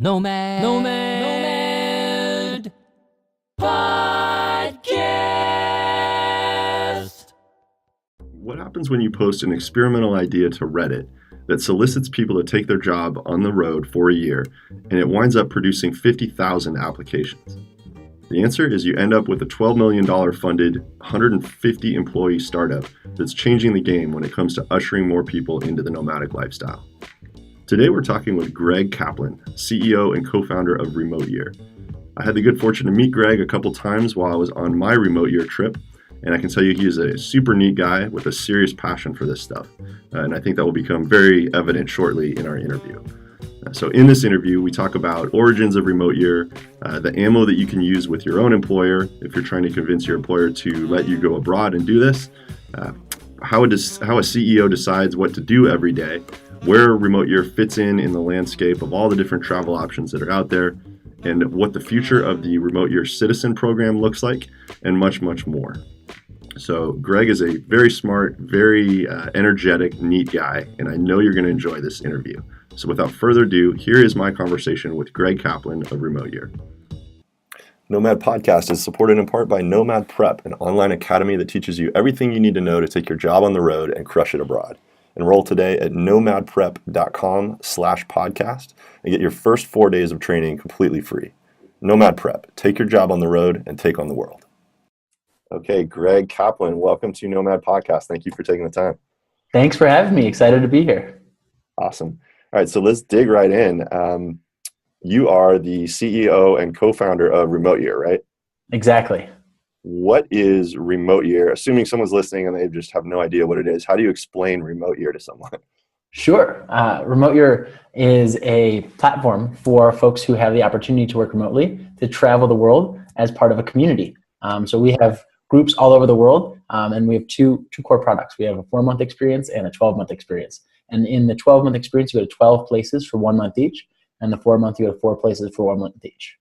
Nomad Podcast. What happens when you post an experimental idea to Reddit that solicits people to take their job on the road for a year, and it winds up producing 50,000 applications? The answer is you end up with a $12 million funded, 150 employee startup that's changing the game when it comes to ushering more people into the nomadic lifestyle. Today we're talking with Greg Caplan, CEO and co-founder of Remote Year. I had the good fortune to meet Greg a couple times while I was on my Remote Year trip, and I can tell you he is a super neat guy with a serious passion for this stuff. And I think that will become very evident shortly in our interview. So in this interview, we talk about origins of Remote Year, the ammo that you can use with your own employer if you're trying to convince your employer to let you go abroad and do this, how a CEO decides what to do every day, where Remote Year fits in the landscape of all the different travel options that are out there, and what the future of the Remote Year Citizen program looks like, and much, much more. So Greg is a very smart, very energetic, neat guy, and I know you're going to enjoy this interview. So without further ado, here is my conversation with Greg Caplan of Remote Year. Nomad Podcast is supported in part by Nomad Prep, an online academy that teaches you everything you need to know to take your job on the road and crush it abroad. Enroll today at nomadprep.com/podcast and get your first 4 days of training completely free. Nomad Prep, take your job on the road and take on the world. Okay, Greg Caplan, welcome to Nomad Podcast. Thank you for taking the time. Thanks for having me. Excited to be here. Awesome. All right, so let's dig right in. You are the CEO and co-founder of Remote Year, right? Exactly. What is Remote Year? Assuming someone's listening and they just have no idea what it is, how do you explain Remote Year to someone? Sure. Remote Year is a platform for folks who have the opportunity to work remotely to travel the world as part of a community. So we have groups all over the world, and we have two core products. We have a 4-month experience and a 12-month experience. And in the 12-month experience, you go to 12 places for 1 month each, and the 4-month, you go to 4 places for 1 month each.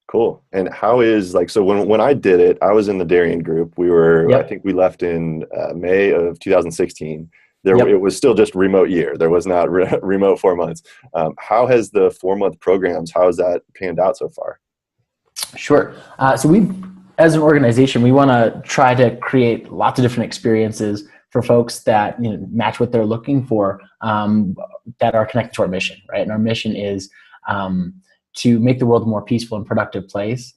Cool. And how is, so when I did it, I was in the Darien group. We were, Yep. I think we left in May of 2016. Yep. It was still just Remote Year. There was not remote 4 months. How has the 4-month programs, how has that panned out so far? Sure. So we, as an organization, we want to try to create lots of different experiences for folks that match what they're looking for, that are connected to our mission, right? And our mission is to make the world a more peaceful and productive place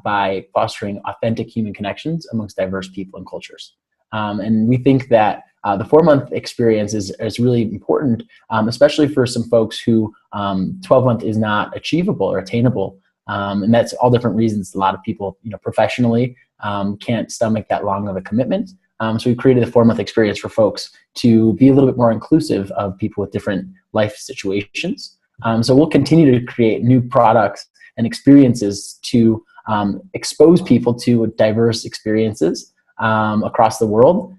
by fostering authentic human connections amongst diverse people and cultures. And we think that the 4-month experience is really important, especially for some folks who 12-month is not achievable or attainable. And that's all different reasons. A lot of people, professionally, can't stomach that long of a commitment. So we created a 4-month experience for folks to be a little bit more inclusive of people with different life situations. So we'll continue to create new products and experiences to expose people to diverse experiences across the world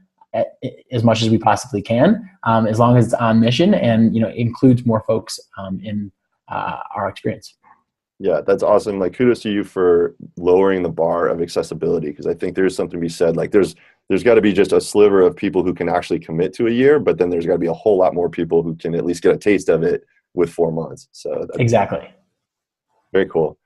as much as we possibly can, as long as it's on mission and includes more folks in our experience. Yeah, that's awesome. Kudos to you for lowering the bar of accessibility, because I think there's something to be said. There's got to be just a sliver of people who can actually commit to a year, but then there's got to be a whole lot more people who can at least get a taste of it with 4 months. So Exactly. Very cool.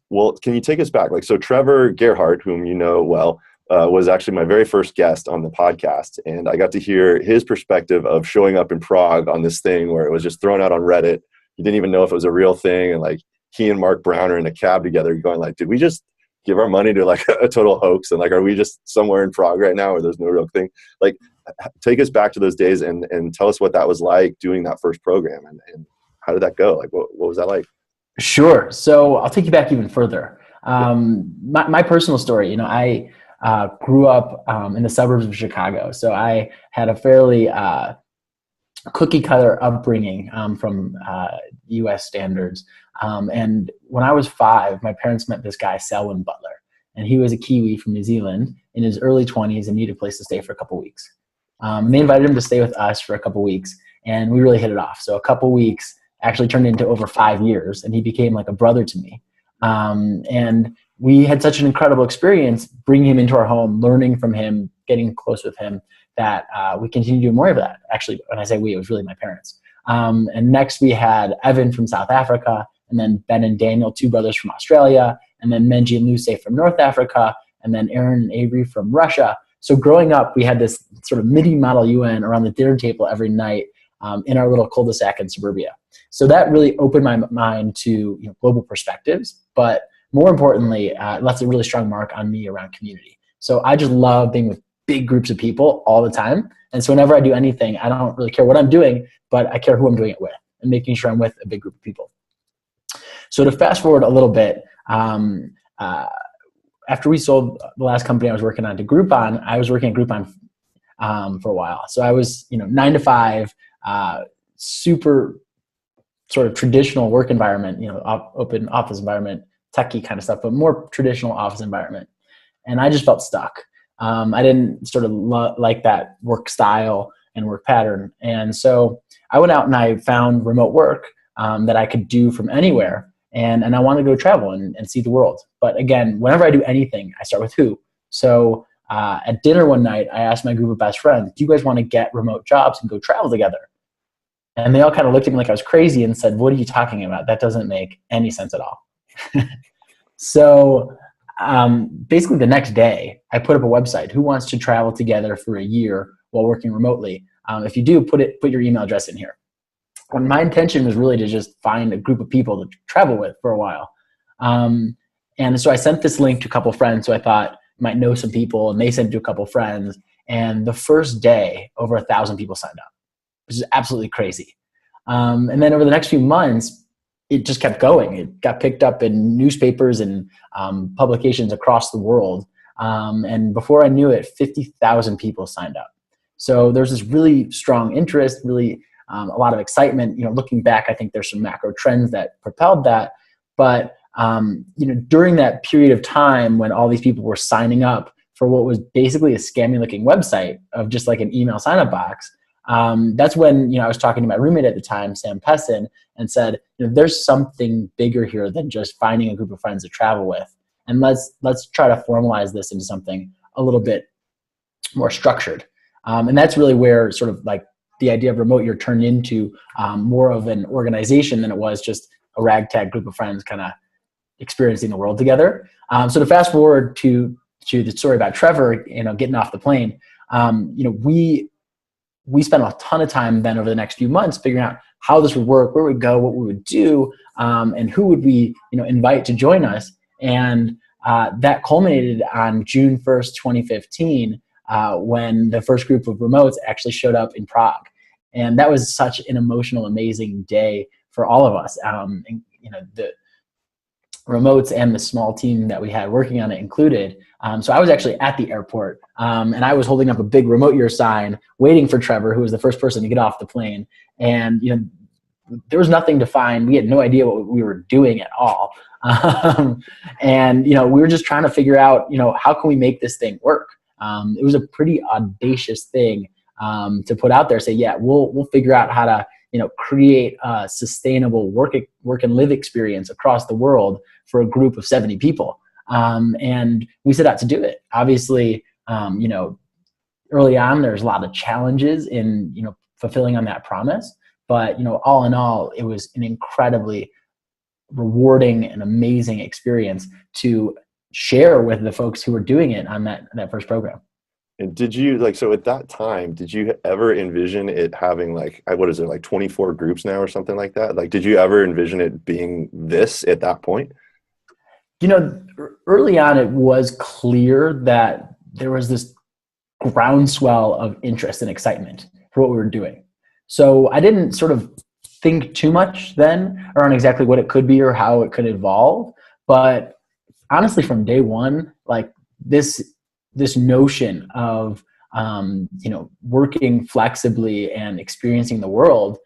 Well, can you take us back? So Trevor Gerhardt, whom you know well, was actually my very first guest on the podcast, and I got to hear his perspective of showing up in Prague on this thing where it was just thrown out on Reddit. He didn't even know if it was a real thing, and he and Mark Brown are in a cab together going did we just give our money to a total hoax? And are we just somewhere in Prague right now where there's no real thing? Take us back to those days and tell us what that was like doing that first program, and how did that go? What was that like? Sure. So I'll take you back even further. My personal story, I grew up in the suburbs of Chicago. So I had a fairly cookie cutter upbringing from U.S. standards. And when I was 5, my parents met this guy, Selwyn Butler, and he was a Kiwi from New Zealand in his early 20s and needed a place to stay for a couple weeks. And they invited him to stay with us for a couple weeks, and we really hit it off. So a couple weeks actually turned into over 5 years, and he became like a brother to me. And we had such an incredible experience bringing him into our home, learning from him, getting close with him, that we continue to do more of that. Actually, when I say we, it was really my parents. And next we had Evan from South Africa, and then Ben and Daniel, two brothers from Australia, and then Menji and Luce from North Africa, and then Aaron and Avery from Russia. So growing up, we had this sort of MIDI Model UN around the dinner table every night in our little cul-de-sac in suburbia. So that really opened my mind to global perspectives, but more importantly, it left a really strong mark on me around community. So I just love being with big groups of people all the time. And so whenever I do anything, I don't really care what I'm doing, but I care who I'm doing it with and making sure I'm with a big group of people. So to fast forward a little bit, after we sold the last company I was working on to Groupon, I was working at Groupon for a while. So I was 9 to 5, super sort of traditional work environment, open office environment, techie kind of stuff, but more traditional office environment. And I just felt stuck. I didn't sort of like that work style and work pattern. And so I went out and I found remote work that I could do from anywhere. And I wanted to go travel and see the world. But again, whenever I do anything, I start with who. So at dinner one night, I asked my group of best friends, do you guys want to get remote jobs and go travel together? And they all kind of looked at me like I was crazy and said, what are you talking about? That doesn't make any sense at all. So basically the next day, I put up a website. Who wants to travel together for a year while working remotely? If you do, put your email address in here. And my intention was really to just find a group of people to travel with for a while. And so I sent this link to a couple of friends who I thought might know some people, and they sent it to a couple of friends. And the first day, over 1,000 people signed up, which is absolutely crazy. And then over the next few months, it just kept going. It got picked up in newspapers and publications across the world. And before I knew it, 50,000 people signed up. So there's this really strong interest, really a lot of excitement. Looking back, I think there's some macro trends that propelled that. But during that period of time when all these people were signing up for what was basically a scammy-looking website of just like an email sign-up box, that's when I was talking to my roommate at the time, Sam Pessin, and said, there's something bigger here than just finding a group of friends to travel with, and let's try to formalize this into something a little bit more structured. And that's really where sort of like the idea of remote year turned into more of an organization than it was just a ragtag group of friends kind of experiencing the world together. So to fast forward to the story about Trevor, getting off the plane, we spent a ton of time then over the next few months figuring out how this would work, where we'd go, what we would do, and who would we invite to join us. And that culminated on June 1st, 2015, when the first group of remotes actually showed up in Prague. And that was such an emotional, amazing day for all of us. The remotes and the small team that we had working on it included. So I was actually at the airport, and I was holding up a big remote year sign waiting for Trevor, who was the first person to get off the plane. And there was nothing to find. We had no idea what we were doing at all. And we were just trying to figure out how can we make this thing work. It was a pretty audacious thing to put out there. Say, yeah, we'll figure out how to create a sustainable work and live experience across the world for a group of 70 people. And we set out to do it. Obviously, early on, there's a lot of challenges in, fulfilling on that promise. But, all in all, it was an incredibly rewarding and amazing experience to share with the folks who were doing it on that first program. And did you so at that time, did you ever envision it having 24 groups now or something like that? Did you ever envision it being this at that point? Early on, it was clear that there was this groundswell of interest and excitement for what we were doing. So I didn't sort of think too much then around exactly what it could be or how it could evolve. But honestly, from day one, this notion of working flexibly and experiencing the world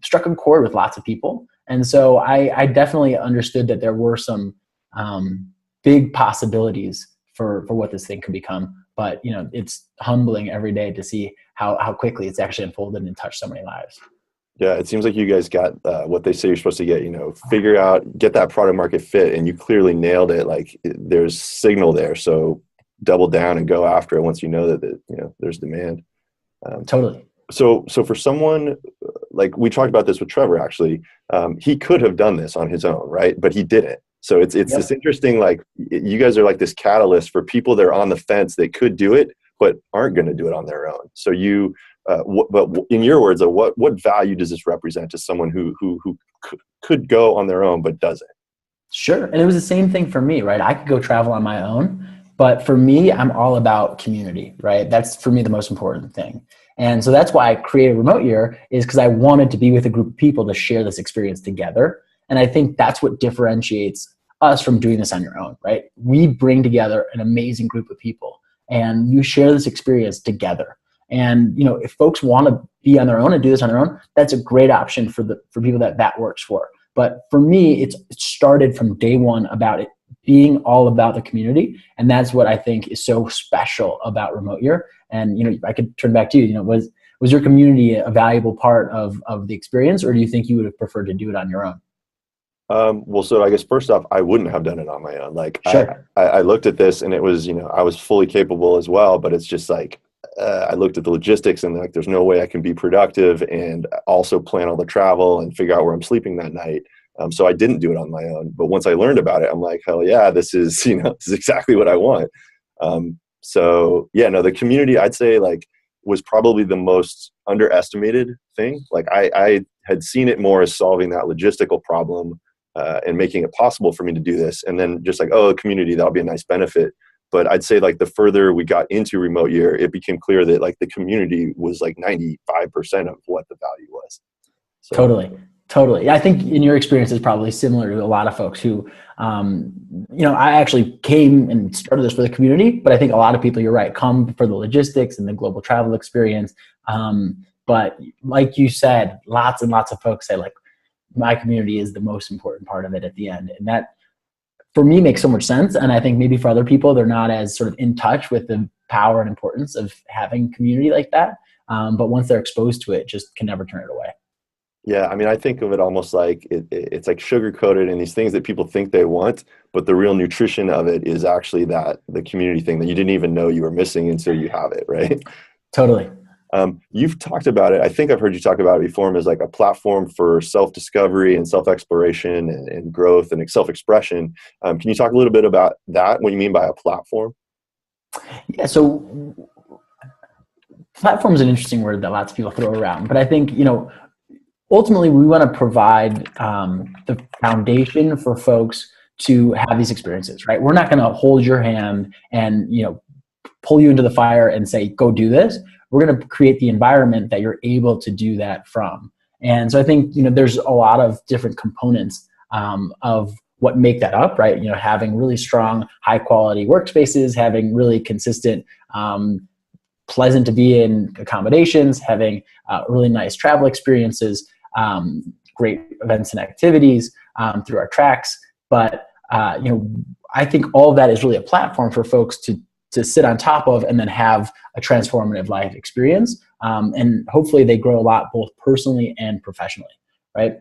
struck a chord with lots of people. And so I definitely understood that there were some big possibilities for what this thing could become. But it's humbling every day to see how quickly it's actually unfolded and touched so many lives. Yeah, it seems like you guys got what they say you're supposed to get, figure out, get that product market fit, and you clearly nailed it. There's signal there. So double down and go after it once you know that there's demand. Totally. So for someone like we talked about this with Trevor, actually, he could have done this on his own, right? But he didn't. So it's this Yep. interesting, like you guys are like this catalyst for people that are on the fence that could do it, but aren't going to do it on their own. So but in your words, what value does this represent to someone who could go on their own but doesn't? Sure. And it was the same thing for me, right? I could go travel on my own, but for me, I'm all about community, right? That's for me the most important thing. And so that's why I created Remote Year, is because I wanted to be with a group of people to share this experience together. And I think that's what differentiates us from doing this on your own, right? We bring together an amazing group of people and you share this experience together. And if folks want to be on their own and do this on their own, that's a great option for people that works for. But for me, it started from day one about it being all about the community. And that's what I think is so special about Remote Year. And, I could turn back to you, was your community a valuable part of the experience, or do you think you would have preferred to do it on your own? Well, so I guess first off, I wouldn't have done it on my own. Like Sure. I looked at this and it was, I was fully capable as well, but it's just like, I looked at the logistics and like, there's no way I can be productive and also plan all the travel and figure out where I'm sleeping that night. So I didn't do it on my own. But once I learned about it, I'm like, hell yeah, this is, this is exactly what I want. So yeah, no, the community, I'd say like was probably the most underestimated thing. Like I had seen it more as solving that logistical problem and making it possible for me to do this. And then just like, oh, a community, that'll be a nice benefit. But I'd say like the further we got into Remote Year, it became clear that like the community was like 95% of what the value was. So Totally. I think in your experience is probably similar to a lot of folks who, I actually came and started this for the community, but I think a lot of people, you're right, come for the logistics and the global travel experience. But like you said, lots and lots of folks say like, my community is the most important part of it at the end. And that for me makes so much sense. And I think maybe for other people, they're not as sort of in touch with the power and importance of having community like that. But once they're exposed to it, just can never turn it away. yeah, I mean, I think of it almost like it's like sugar coated and these things that people think they want, but the real nutrition of it is actually the community thing that you didn't even know you were missing until you have it, right? Totally. You've talked about it. I think I've heard you talk about it before as like a platform for self-discovery and self-exploration and growth and self-expression. Can you talk a little bit about that? What you mean by a platform? Yeah. So platform is an interesting word that lots of people throw around, but I think, ultimately we want to provide the foundation for folks to have these experiences, right? We're not going to hold your hand and, pull you into the fire and say, go do this. We're going to create the environment that you're able to do that from. And so I think, there's a lot of different components of what make that up, right? Having really strong, high quality workspaces, having really consistent, pleasant to be in accommodations, having really nice travel experiences, great events and activities through our tracks. But, I think all of that is really a platform for folks to sit on top of and then have a transformative life experience. And hopefully they grow a lot, both personally and professionally, right?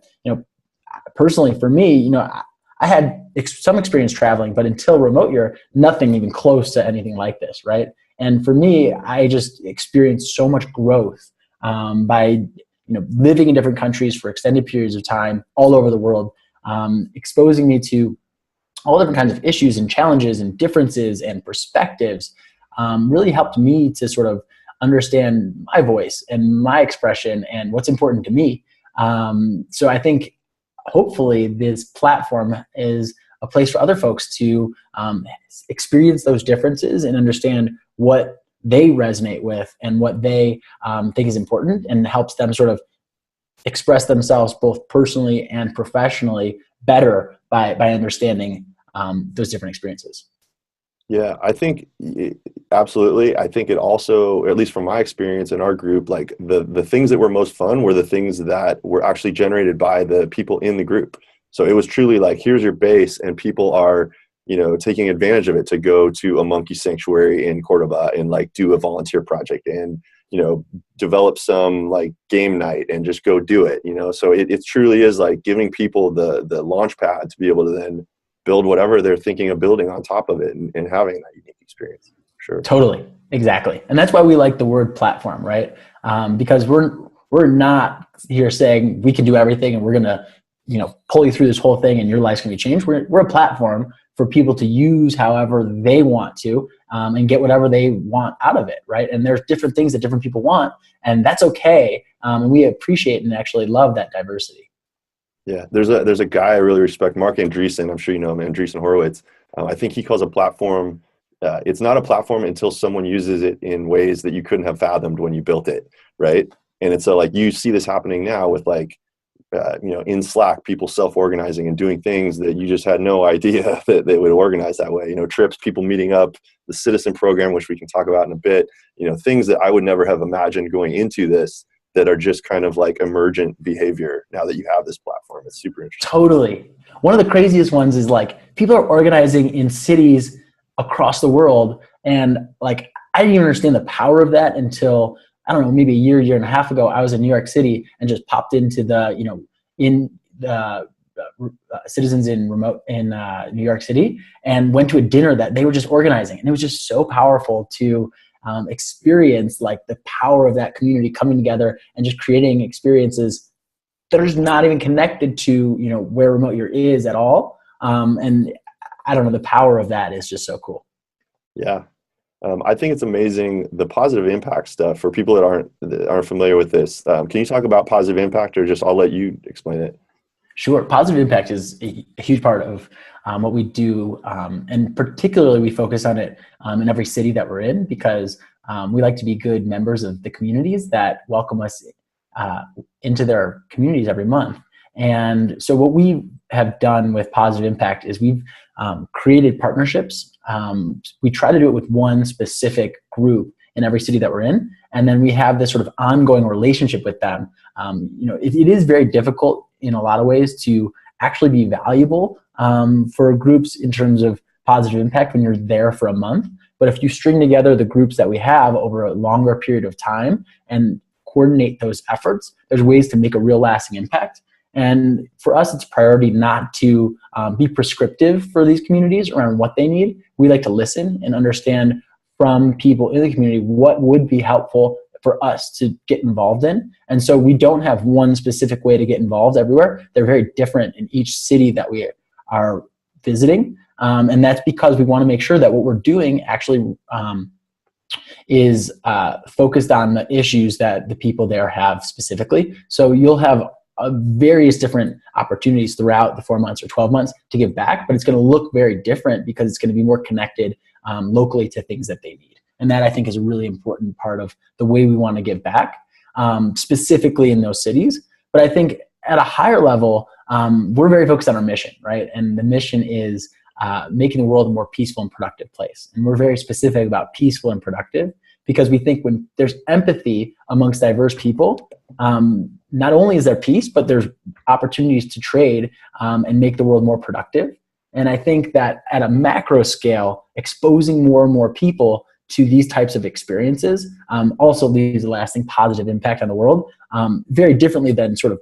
Personally for me, I had some experience traveling, but until Remote Year, nothing even close to anything like this, right? And for me, I just experienced so much growth by living in different countries for extended periods of time all over the world, exposing me to all different kinds of issues and challenges and differences and perspectives, really helped me to sort of understand my voice and my expression and what's important to me. So I think hopefully this platform is a place for other folks to experience those differences and understand what they resonate with and what they think is important, and helps them sort of express themselves both personally and professionally better by understanding those different experiences. Yeah, I think absolutely. I think it also, at least from my experience in our group, like the things that were most fun were the things that were actually generated by the people in the group. So it was truly like, here's your base, and people are, taking advantage of it to go to a monkey sanctuary in Cordoba and like do a volunteer project and, develop some like game night and just go do it, So it truly is like giving people the launch pad to be able to then build whatever they're thinking of building on top of it and having that unique experience. Sure. Totally. Exactly. And that's why we like the word platform, right? Because we're not here saying we can do everything and we're going to, pull you through this whole thing and your life's going to be changed. We're a platform for people to use however they want to, and get whatever they want out of it, right? And there's different things that different people want, and that's okay. And we appreciate and actually love that diversity. Yeah, there's a guy I really respect, Mark Andreessen. I'm sure you know him, Andreessen Horowitz. I think he calls a platform. It's not a platform until someone uses it in ways that you couldn't have fathomed when you built it, right? And it's like you see this happening now with in Slack, people self-organizing and doing things that you just had no idea that they would organize that way. Trips, people meeting up, the citizen program, which we can talk about in a bit. Things that I would never have imagined going into this, that are just kind of like emergent behavior now that you have this platform. It's super interesting. Totally. One of the craziest ones is people are organizing in cities across the world. And I didn't even understand the power of that until, I don't know, maybe a year and a half ago. I was in New York City and just popped into citizens in New York City and went to a dinner that they were just organizing. And it was just so powerful to experience the power of that community coming together and just creating experiences that are just not even connected to, where remote year is at all. And I don't know, the power of that is just so cool. Yeah. I think it's amazing, the positive impact stuff for people that aren't familiar with this. Can you talk about positive impact, or just I'll let you explain it? Sure. Positive impact is a huge part of what we do. And particularly we focus on it in every city that we're in, because we like to be good members of the communities that welcome us into their communities every month. And so what we have done with positive impact is we've created partnerships. We try to do it with one specific group in every city that we're in. And then we have this sort of ongoing relationship with them. It is very difficult in a lot of ways to actually be valuable for groups in terms of positive impact when you're there for a month. But if you string together the groups that we have over a longer period of time and coordinate those efforts, there's ways to make a real lasting impact. And for us, it's a priority not to be prescriptive for these communities around what they need. We like to listen and understand from people in the community what would be helpful for us to get involved in. And so we don't have one specific way to get involved everywhere. They're very different in each city that we are visiting. And that's because we want to make sure that what we're doing actually is focused on the issues that the people there have specifically. So you'll have various different opportunities throughout the 4 months or 12 months to give back, but it's going to look very different because it's going to be more connected locally to things that they need. And that, I think, is a really important part of the way we want to give back, specifically in those cities. But I think at a higher level, we're very focused on our mission, right? And the mission is making the world a more peaceful and productive place. And we're very specific about peaceful and productive because we think when there's empathy amongst diverse people, not only is there peace, but there's opportunities to trade and make the world more productive. And I think that at a macro scale, exposing more and more people to these types of experiences also leaves a lasting positive impact on the world, very differently than sort of,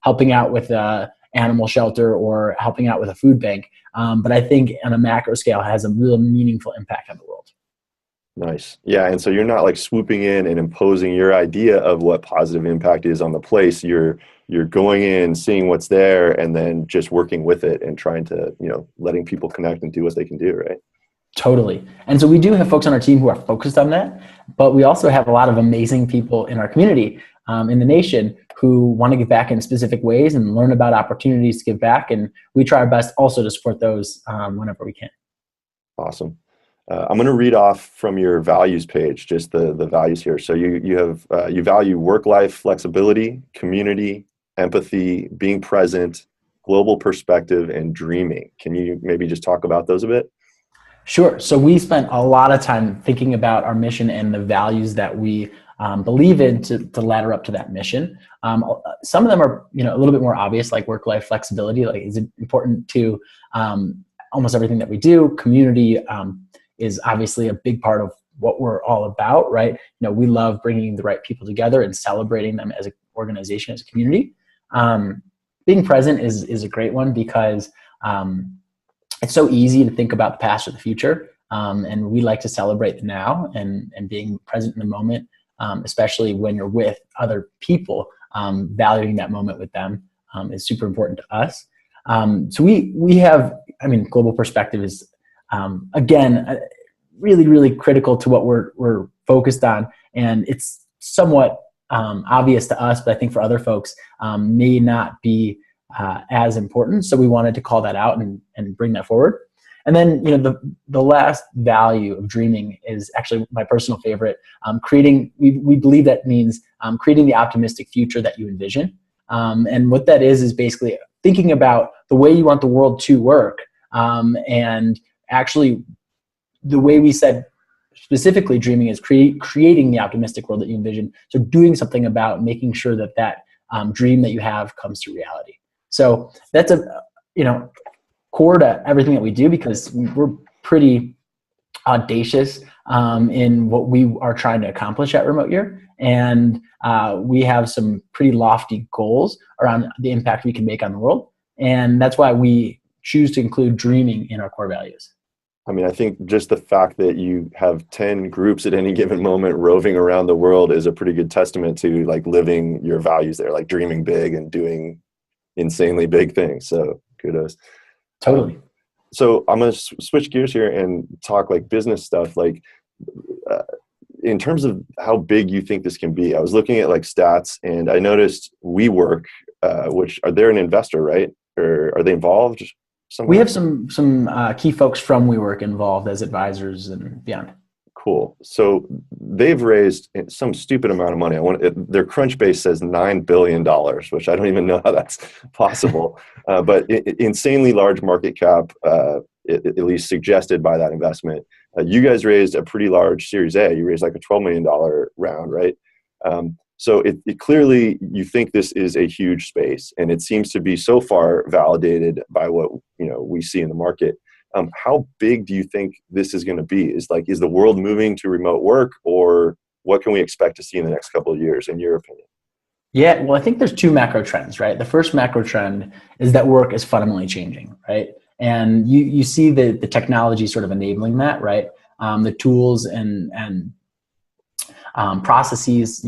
helping out with a animal shelter or helping out with a food bank. But I think on a macro scale, it has a real meaningful impact on the world. Nice. Yeah. And so you're not swooping in and imposing your idea of what positive impact is on the place. You're going in, seeing what's there, and then just working with it and trying to, letting people connect and do what they can do, right? Totally. And so we do have folks on our team who are focused on that, but we also have a lot of amazing people in our community, in the nation, who want to give back in specific ways and learn about opportunities to give back. And we try our best also to support those whenever we can. Awesome. I'm going to read off from your values page, just the values here. So you value work-life flexibility, community, empathy, being present, global perspective, and dreaming. Can you maybe just talk about those a bit? Sure. So we spent a lot of time thinking about our mission and the values that we believe in to ladder up to that mission. Some of them are, a little bit more obvious, like work-life flexibility. Is it important to almost everything that we do? Community is obviously a big part of what we're all about, right? We love bringing the right people together and celebrating them as an organization, as a community. Being present is a great one because it's so easy to think about the past or the future. And we like to celebrate the now and being present in the moment, especially when you're with other people. Valuing that moment with them is super important to us. So we have, global perspective is, again, really, really critical to what we're focused on. And it's somewhat obvious to us, but I think for other folks may not be as important. So we wanted to call that out and bring that forward. And then, the last value of dreaming is actually my personal favorite. We believe that means creating the optimistic future that you envision. And what that is basically thinking about the way you want the world to work. And actually, the way we said specifically dreaming is creating the optimistic world that you envision. So doing something about making sure that dream that you have comes to reality. So that's core to everything that we do, because we're pretty audacious in what we are trying to accomplish at Remote Year. And we have some pretty lofty goals around the impact we can make on the world. And that's why we choose to include dreaming in our core values. I think just the fact that you have 10 groups at any given moment roving around the world is a pretty good testament to living your values there, dreaming big and doing insanely big things. So kudos. Totally. So I'm going to switch gears here and talk business stuff. In terms of how big you think this can be, I was looking at stats, and I noticed WeWork, which they're an investor, right? Or are they involved somewhere? We have some key folks from WeWork involved as advisors and beyond. Cool. So they've raised some stupid amount of money. Their Crunchbase says $9 billion, which I don't even know how that's possible. But insanely large market cap, at least suggested by that investment. You guys raised a pretty large Series A. You raised a $12 million round, right? So it clearly, you think this is a huge space, and it seems to be so far validated by what we see in the market. How big do you think this is going to be? Is the world moving to remote work, or what can we expect to see in the next couple of years, in your opinion? Yeah, well, I think there's two macro trends, right? The first macro trend is that work is fundamentally changing, right? And you see the technology sort of enabling that, right? The tools and processes,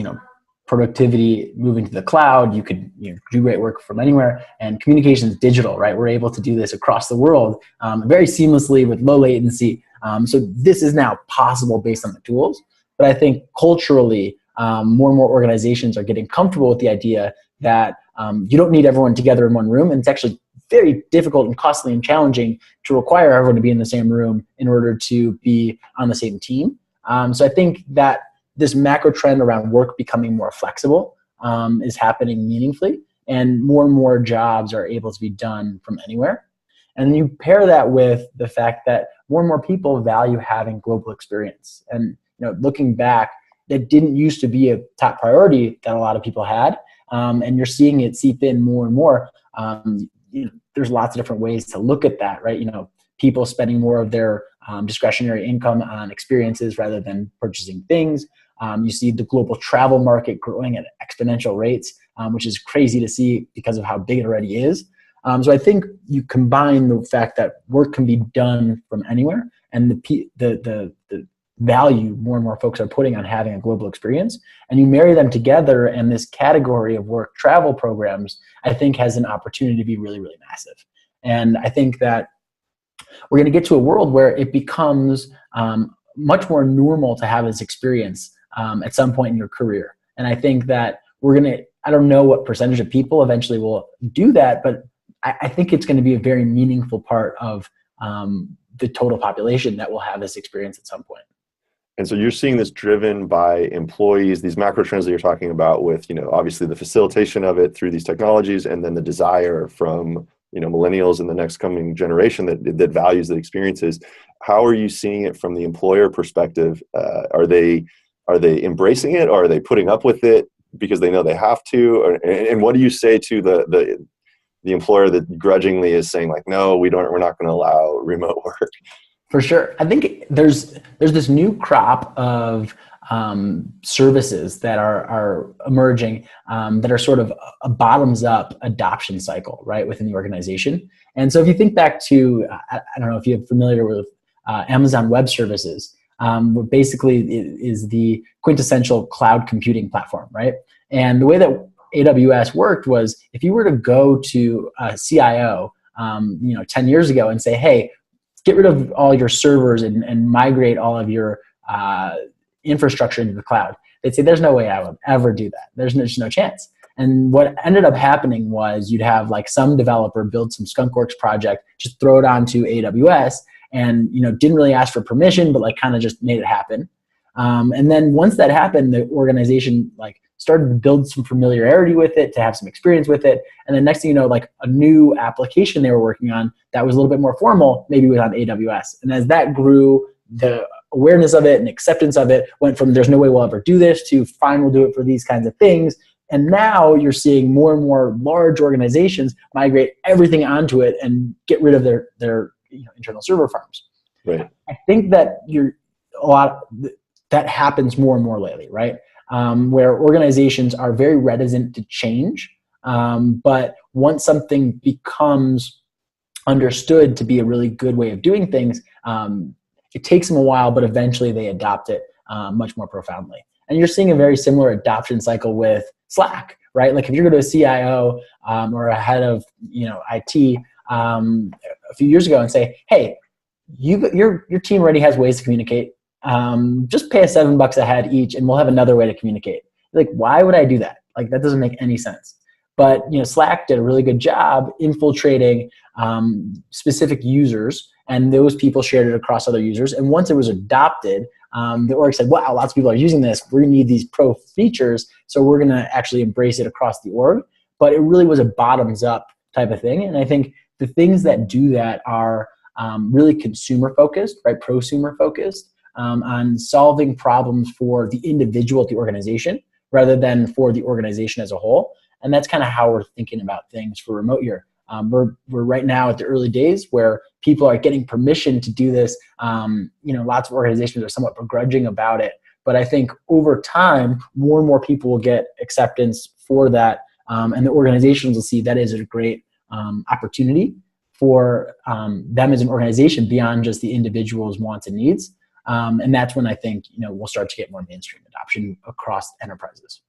productivity moving to the cloud. You could do great work from anywhere, and communications digital, right? We're able to do this across the world very seamlessly with low latency. So this is now possible based on the tools. But I think culturally, more and more organizations are getting comfortable with the idea that you don't need everyone together in one room, and it's actually very difficult and costly and challenging to require everyone to be in the same room in order to be on the same team. So I think that this macro trend around work becoming more flexible is happening meaningfully, and more jobs are able to be done from anywhere. And you pair that with the fact that more and more people value having global experience. And looking back, that didn't used to be a top priority that a lot of people had, and you're seeing it seep in more and more. There's lots of different ways to look at that, right? People spending more of their discretionary income on experiences rather than purchasing things. You see the global travel market growing at exponential rates, which is crazy to see because of how big it already is. So I think you combine the fact that work can be done from anywhere, and the value more and more folks are putting on having a global experience, and you marry them together, and this category of work travel programs, I think, has an opportunity to be really, really massive. And I think that we're going to get to a world where it becomes much more normal to have this experience at some point in your career. And I think that I don't know what percentage of people eventually will do that, but I think it's going to be a very meaningful part of the total population that will have this experience at some point. And so you're seeing this driven by employees, these macro trends that you're talking about with, obviously the facilitation of it through these technologies, and then the desire from, millennials and the next coming generation that values the experiences. How are you seeing it from the employer perspective? Are they embracing it, or are they putting up with it because they know they have to? And what do you say to the employer that grudgingly is saying no, we're not going to allow remote work? For sure. I think there's this new crop of services that are emerging that are sort of a bottoms up adoption cycle, right, within the organization. And so if you think back to, I don't know if you're familiar with Amazon Web Services, what basically is the quintessential cloud computing platform, right? And the way that AWS worked was if you were to go to a CIO, 10 years ago and say, hey, get rid of all your servers and migrate all of your infrastructure into the cloud, they'd say, there's no way I would ever do that. There's no chance. And what ended up happening was you'd have like some developer build some skunkworks project, just throw it onto AWS, and didn't really ask for permission, but like kind of just made it happen. And then once that happened, the organization like started to build some familiarity with it, to have some experience with it. And then next thing you know, like a new application they were working on that was a little bit more formal, maybe was on AWS. And as that grew, the awareness of it and acceptance of it went from there's no way we'll ever do this to fine, we'll do it for these kinds of things. And now you're seeing more and more large organizations migrate everything onto it and get rid of their internal server farms. Right. I think that that happens more and more lately, right? Where organizations are very reticent to change, but once something becomes understood to be a really good way of doing things, it takes them a while, but eventually they adopt it much more profoundly. And you're seeing a very similar adoption cycle with Slack, right? Like if you go to a CIO or a head of IT a few years ago and say, hey, your team already has ways to communicate. Just pay us $7 a head each and we'll have another way to communicate. Like, why would I do that? Like, that doesn't make any sense. But Slack did a really good job infiltrating specific users, and those people shared it across other users. And once it was adopted, the org said, wow, lots of people are using this. We need these pro features, so we're going to actually embrace it across the org. But it really was a bottoms up type of thing. And I think the things that do that are really consumer focused, right? Prosumer focused, on solving problems for the individual at the organization rather than for the organization as a whole. And that's kind of how we're thinking about things for remote year. We're right now at the early days where people are getting permission to do this. Lots of organizations are somewhat begrudging about it. But I think over time, more and more people will get acceptance for that. And the organizations will see that is a great opportunity for them as an organization beyond just the individual's wants and needs. And that's when I think, we'll start to get more mainstream adoption across enterprises.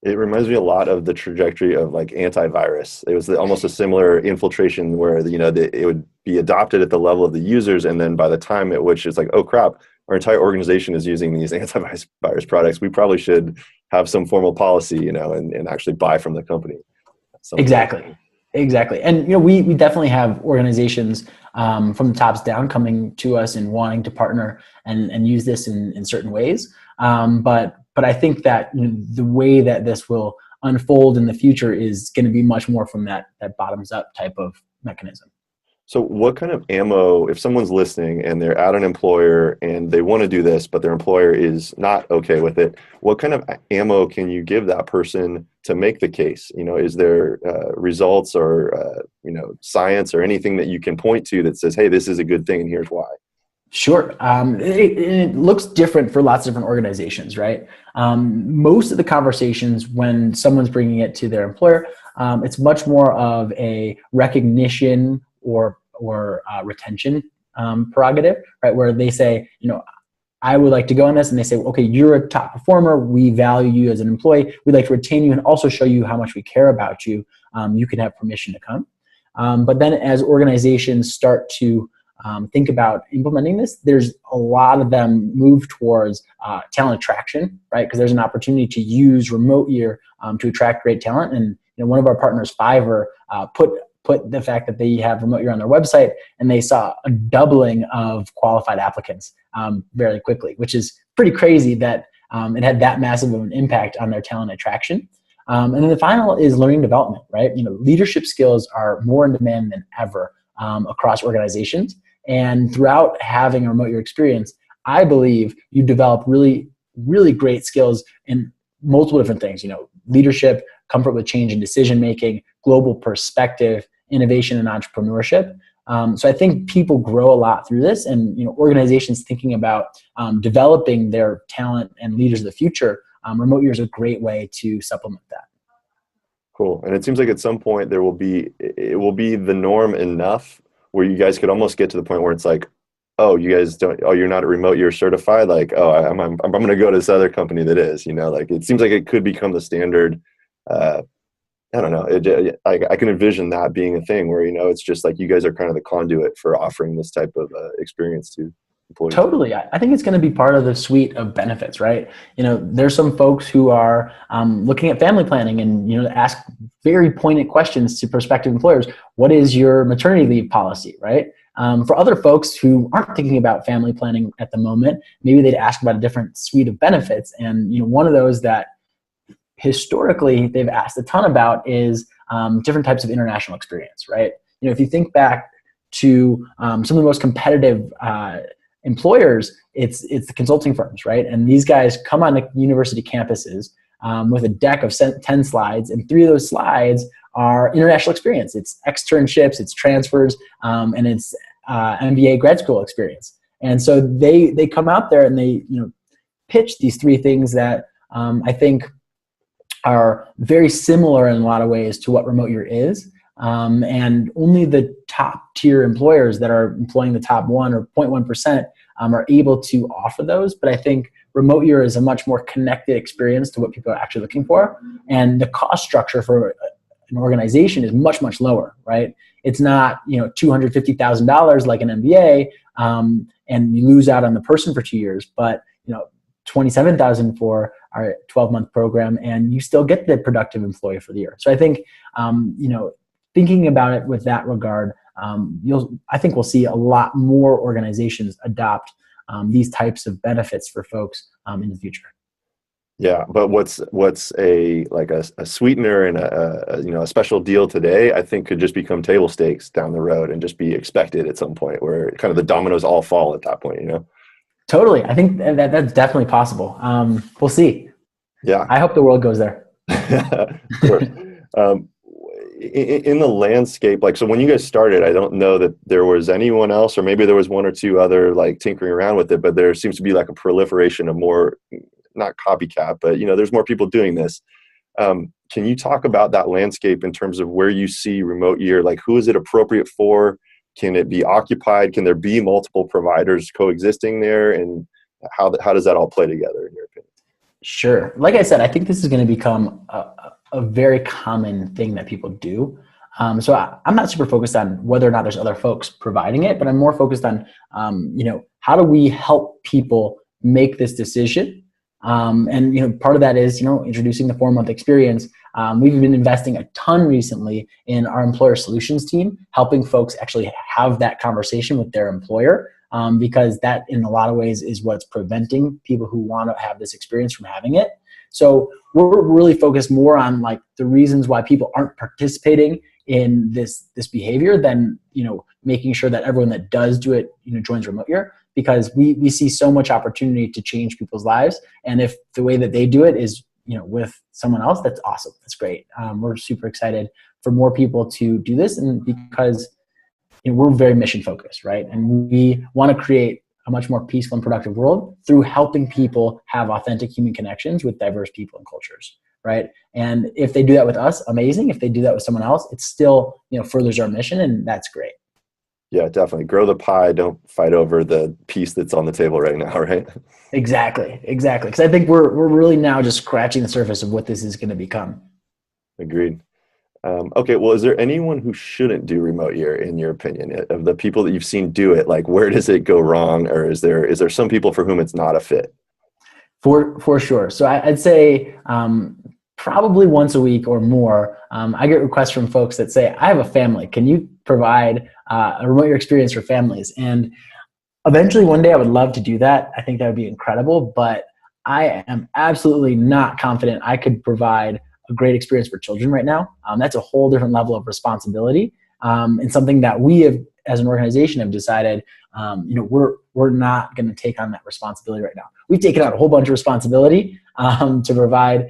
It reminds me a lot of the trajectory of like antivirus. It was almost a similar infiltration where it would be adopted at the level of the users, and then by the time at which it's like, oh crap, our entire organization is using these antivirus products. We probably should have some formal policy, and actually buy from the company. Exactly. And we definitely have organizations from the tops down coming to us and wanting to partner and use this in certain ways. But I think that the way that this will unfold in the future is going to be much more from that bottoms up type of mechanism. So what kind of ammo, if someone's listening and they're at an employer and they want to do this, but their employer is not okay with it, what kind of ammo can you give that person to make the case? Is there results or, science or anything that you can point to that says, hey, this is a good thing and here's why? Sure. It looks different for lots of different organizations, right? Most of the conversations when someone's bringing it to their employer, it's much more of a recognition or retention prerogative, right? Where they say, I would like to go on this, and they say, okay, you're a top performer. We value you as an employee. We'd like to retain you and also show you how much we care about you. You can have permission to come. But then as organizations start to think about implementing this, there's a lot of them move towards talent attraction, right? Because there's an opportunity to use remote year to attract great talent. And one of our partners, Fiverr, put the fact that they have remote year on their website, and they saw a doubling of qualified applicants very quickly, which is pretty crazy that it had that massive of an impact on their talent attraction. And then the final is learning development, right? Leadership skills are more in demand than ever across organizations. And throughout having a remote year experience, I believe you develop really, really great skills in multiple different things, leadership, comfort with change and decision-making, global perspective, innovation and entrepreneurship. So I think people grow a lot through this, and organizations thinking about developing their talent and leaders of the future, remote year is a great way to supplement that. Cool. And it seems like at some point it will be the norm enough where you guys could almost get to the point where it's like, oh, you guys don't, oh, you're not a remote, you're certified. Like, oh, I'm going to go to this other company that is, like it seems like it could become the standard. I don't know. I can envision that being a thing where, it's just like you guys are kind of the conduit for offering this type of experience to employees. Totally. I think it's going to be part of the suite of benefits, right? There's some folks who are looking at family planning and, ask very poignant questions to prospective employers. What is your maternity leave policy, right? For other folks who aren't thinking about family planning at the moment, maybe they'd ask about a different suite of benefits. And, one of those that historically they've asked a ton about is different types of international experience, right? If you think back to some of the most competitive employers, it's the consulting firms, right? And these guys come on the university campuses with a deck of 10 slides, and 3 of those slides are international experience. It's externships, it's transfers, and it's MBA grad school experience. And so they come out there and they pitch these 3 things that I think are very similar in a lot of ways to what remote year is. And only the top tier employers that are employing the top 1 or 0.1% are able to offer those. But I think remote year is a much more connected experience to what people are actually looking for. And the cost structure for an organization is much, much lower, right? It's not, $250,000 like an MBA, and you lose out on the person for 2 years, but, $27,000 for our 12-month program, and you still get the productive employee for the year. So I think, thinking about it with that regard, I think we'll see a lot more organizations adopt these types of benefits for folks in the future. Yeah, but what's a sweetener and a special deal today, I think could just become table stakes down the road and just be expected at some point, where kind of the dominoes all fall at that point, Totally. I think that's definitely possible. We'll see. Yeah. I hope the world goes there. Sure. In the landscape, so when you guys started, I don't know that there was anyone else, or maybe there was 1 or 2 other tinkering around with it, but there seems to be a proliferation of more, not copycat, but there's more people doing this. Can you talk about that landscape in terms of where you see remote year? Who is it appropriate for? Can it be occupied? Can there be multiple providers coexisting there? And how does that all play together in your opinion? Sure. Like I said, I think this is going to become a very common thing that people do. So I'm not super focused on whether or not there's other folks providing it, but I'm more focused on, how do we help people make this decision? And part of that is, introducing the 4-month experience. We've been investing a ton recently in our employer solutions team, helping folks actually have that conversation with their employer, because that in a lot of ways is what's preventing people who want to have this experience from having it. So we're really focused more on the reasons why people aren't participating in this behavior than, making sure that everyone that does do it, joins remote year, because we see so much opportunity to change people's lives. And if the way that they do it is, with someone else, that's awesome. That's great. We're super excited for more people to do this, and because we're very mission focused, right? And we want to create a much more peaceful and productive world through helping people have authentic human connections with diverse people and cultures, right? And if they do that with us, amazing. If they do that with someone else, it still, furthers our mission, and that's great. Yeah, definitely. Grow the pie. Don't fight over the piece that's on the table right now, right? Exactly. Because I think we're really now just scratching the surface of what this is going to become. Agreed. Okay, well, is there anyone who shouldn't do remote year, in your opinion? Of the people that you've seen do it, where does it go wrong? Or is there some people for whom it's not a fit? For sure. So I'd say probably once a week or more, I get requests from folks that say, I have a family. Can you provide a remote year experience for families? And eventually one day I would love to do that. I think that would be incredible, but I am absolutely not confident I could provide a great experience for children right now. That's a whole different level of responsibility, and something that we have, as an organization, have decided, we're not going to take on that responsibility right now. We've taken on a whole bunch of responsibility to provide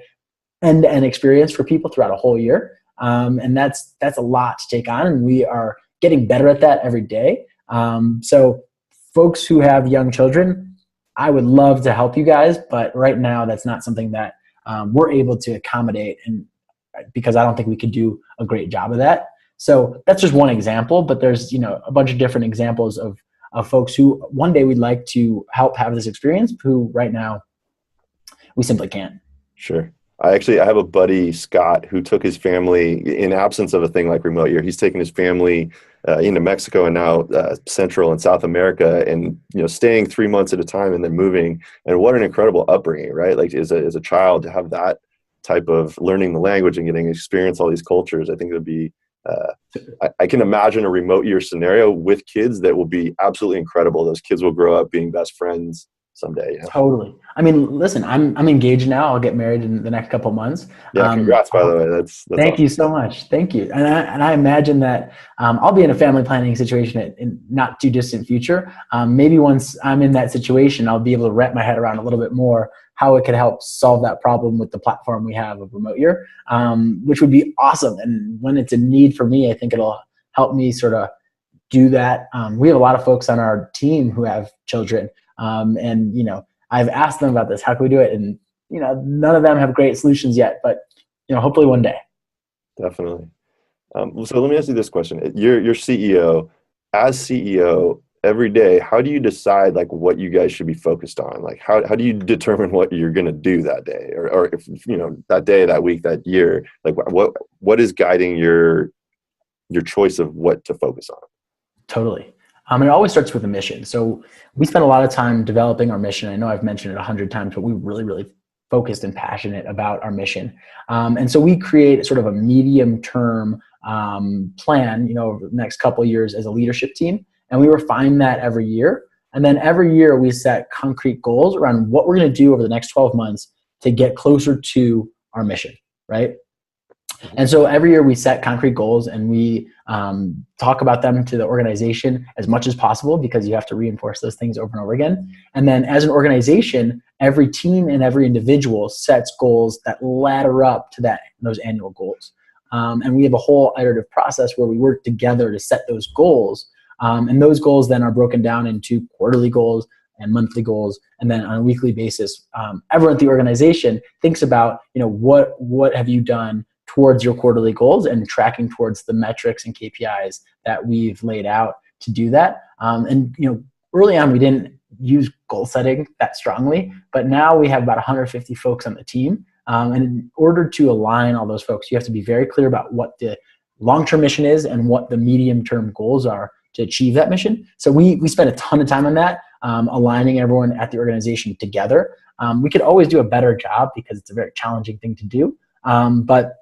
end-to-end experience for people throughout a whole year, and that's a lot to take on, and we are getting better at that every day. So, folks who have young children, I would love to help you guys, but right now that's not something that we're able to accommodate, and because I don't think we could do a great job of that. So that's just one example, but there's a bunch of different examples of of folks who one day we'd like to help have this experience, who right now we simply can't. Sure. I have a buddy, Scott, who took his family, in absence of a thing like remote year, he's taken his family into Mexico and now Central and South America, and staying 3 months at a time and then moving. And what an incredible upbringing, right? Like as a child to have that type of learning the language and getting to experience all these cultures. I think it would be, I can imagine a remote year scenario with kids that will be absolutely incredible. Those kids will grow up being best friends someday. Totally. I mean, listen, I'm engaged now. I'll get married in the next couple of months. Yeah, congrats, by the way. That's thank awesome. you so much. Thank you. And I imagine that I'll be in a family planning situation in not too distant future. Maybe once I'm in that situation, I'll be able to wrap my head around a little bit more how it could help solve that problem with the platform we have of remote year, which would be awesome. And when it's a need for me, I think it'll help me sort of do that. We have a lot of folks on our team who have children. And I've asked them about this. How can we do it? And none of them have great solutions yet, but hopefully one day. Definitely. So let me ask you this question: You're CEO. As CEO, every day, how do you decide like what you guys should be focused on? Like how do you determine what you're going to do that day, or if that day, that week, that year? Like what is guiding your choice of what to focus on? Totally. It always starts with a mission. So we spend a lot of time developing our mission. I know I've mentioned it 100 times, but we're really, really focused and passionate about our mission. And so we create sort of a medium-term plan, over the next couple of years as a leadership team. And we refine that every year. And then every year we set concrete goals around what we're going to do over the next 12 months to get closer to our mission, right? And so every year we set concrete goals, and we talk about them to the organization as much as possible, because you have to reinforce those things over and over again. And then as an organization, every team and every individual sets goals that ladder up to those annual goals. And we have a whole iterative process where we work together to set those goals. And those goals then are broken down into quarterly goals and monthly goals. And then on a weekly basis, everyone at the organization thinks about, what have you done towards your quarterly goals, and tracking towards the metrics and KPIs that we've laid out to do that. And early on, we didn't use goal setting that strongly, but now we have about 150 folks on the team. And in order to align all those folks, you have to be very clear about what the long-term mission is and what the medium-term goals are to achieve that mission. So we spend a ton of time on that, aligning everyone at the organization together. We could always do a better job because it's a very challenging thing to do. But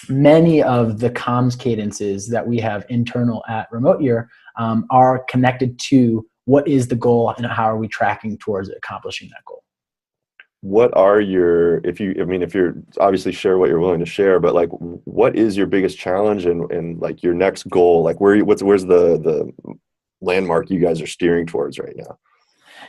many of the comms cadences that we have internal at Remote Year are connected to what is the goal and how are we tracking towards accomplishing that goal. What are if you're obviously share what you're willing to share, but like, what is your biggest challenge and like your next goal? Like where's the landmark you guys are steering towards right now?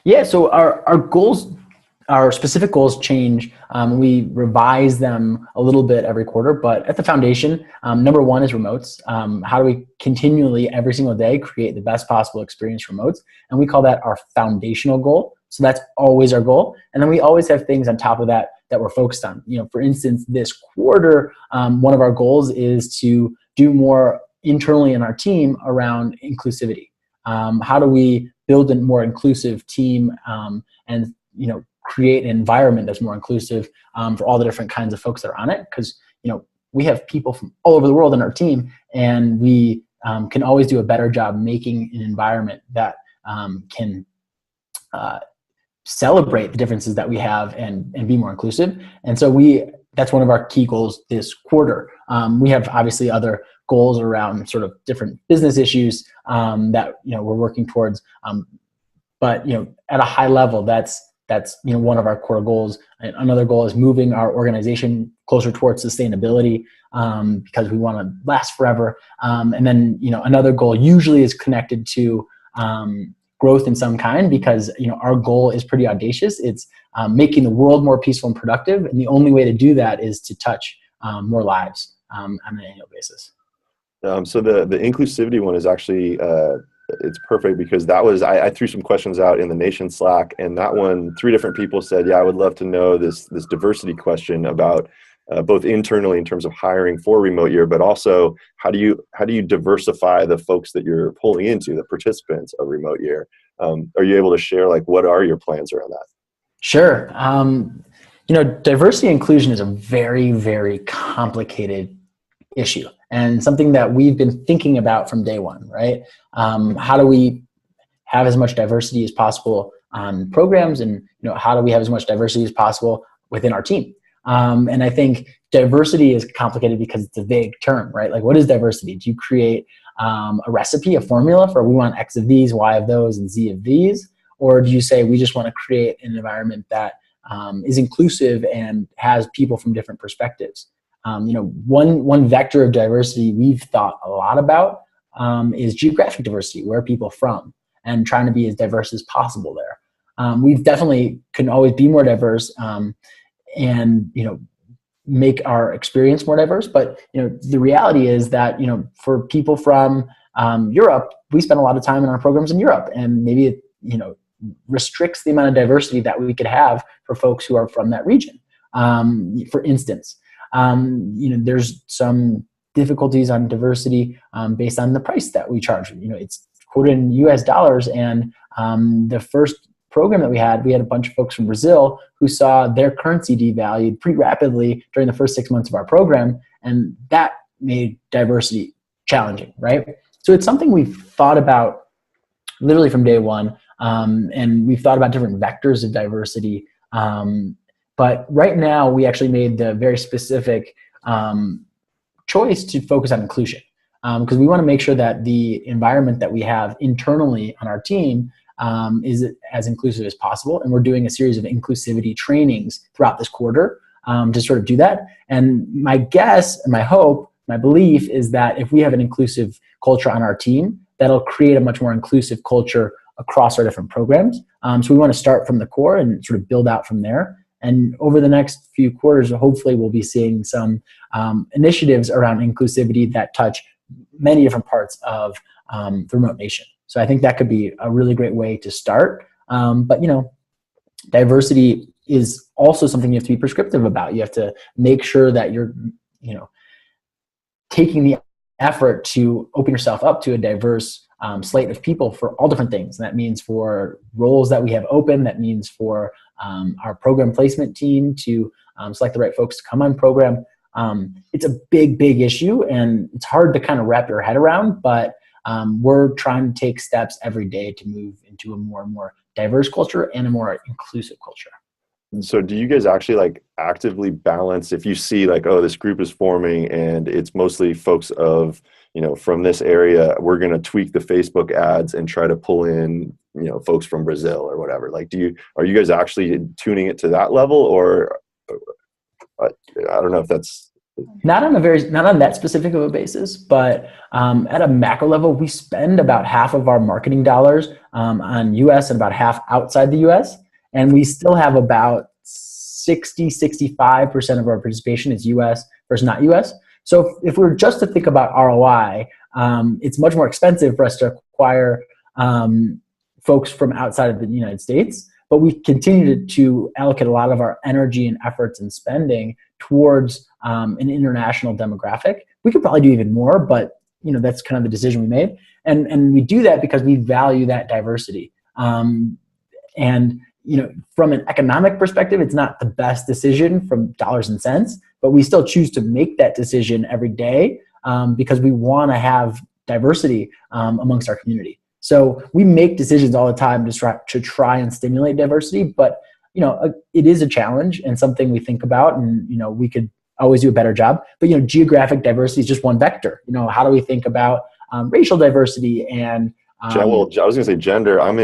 Yeah, so our specific goals change. We revise them a little bit every quarter, but at the foundation, number one is remotes. How do we continually, every single day, create the best possible experience remotes? And we call that our foundational goal. So that's always our goal. And then we always have things on top of that we're focused on. For instance, this quarter, one of our goals is to do more internally in our team around inclusivity. How do we build a more inclusive team and create an environment that's more inclusive for all the different kinds of folks that are on it? Because we have people from all over the world in our team, and we can always do a better job making an environment that can celebrate the differences that we have and be more inclusive. And so that's one of our key goals this quarter. We have obviously other goals around sort of different business issues that we're working towards. But at a high level, that's one of our core goals. And another goal is moving our organization closer towards sustainability because we want to last forever. And then another goal usually is connected to growth in some kind, because our goal is pretty audacious. It's making the world more peaceful and productive, and the only way to do that is to touch more lives on an annual basis. So the inclusivity one is actually it's perfect, because that was I threw some questions out in the Nation Slack, and that one 3 different people said, yeah, I would love to know this diversity question about both internally in terms of hiring for remote year, but also how do you diversify the folks that you're pulling into, the participants of remote year? Are you able to share, like, what are your plans around that? Sure. Diversity and inclusion is a very, very complicated issue and something that we've been thinking about from day one, right? How do we have as much diversity as possible on programs, and how do we have as much diversity as possible within our team? And I think diversity is complicated because it's a vague term, right? Like, what is diversity? Do you create a recipe, a formula for we want X of these, Y of those, and Z of these? Or do you say we just want to create an environment that is inclusive and has people from different perspectives? One vector of diversity we've thought a lot about is geographic diversity. Where are people from? And trying to be as diverse as possible there. We've definitely can always be more diverse and make our experience more diverse. But the reality is that for people from Europe, we spend a lot of time in our programs in Europe, and maybe it restricts the amount of diversity that we could have for folks who are from that region. For instance, there's some difficulties on diversity based on the price that we charge. It's quoted in US dollars, and the first program that we had a bunch of folks from Brazil who saw their currency devalued pretty rapidly during the first 6 months of our program, and that made diversity challenging, right? So it's something we've thought about literally from day one, and we've thought about different vectors of diversity. But right now, we actually made the very specific choice to focus on inclusion, because we want to make sure that the environment that we have internally on our team is as inclusive as possible. And we're doing a series of inclusivity trainings throughout this quarter to sort of do that. And my guess, and my hope, my belief is that if we have an inclusive culture on our team, that'll create a much more inclusive culture across our different programs. So we want to start from the core and sort of build out from there. And over the next few quarters, hopefully we'll be seeing some initiatives around inclusivity that touch many different parts of the remote nation. So I think that could be a really great way to start. But diversity is also something you have to be prescriptive about. You have to make sure that you're, taking the effort to open yourself up to a diverse slate of people for all different things. And that means for roles that we have open, that means for our program placement team to select the right folks to come on program. It's a big, big issue, and it's hard to kind of wrap your head around, but we're trying to take steps every day to move into a more and more diverse culture and a more inclusive culture. So do you guys actually actively balance, if you see this group is forming and it's mostly folks of, from this area, we're going to tweak the Facebook ads and try to pull in, folks from Brazil or whatever. Are you guys actually tuning it to that level, or I don't know if that's not on that specific of a basis, but at a macro level, we spend about half of our marketing dollars on US and about half outside the US. And we still have about 65% of our participation is US versus not US. So if we were just to think about ROI, it's much more expensive for us to acquire folks from outside of the United States, but we continue to allocate a lot of our energy and efforts and spending towards an international demographic. We could probably do even more, but that's kind of the decision we made. And we do that because we value that diversity. And from an economic perspective, it's not the best decision from dollars and cents, but we still choose to make that decision every day because we want to have diversity amongst our community. So we make decisions all the time to try and stimulate diversity, but it is a challenge and something we think about, and we could always do a better job. But geographic diversity is just one vector. How do we think about racial diversity and well, I was going to say gender. I'm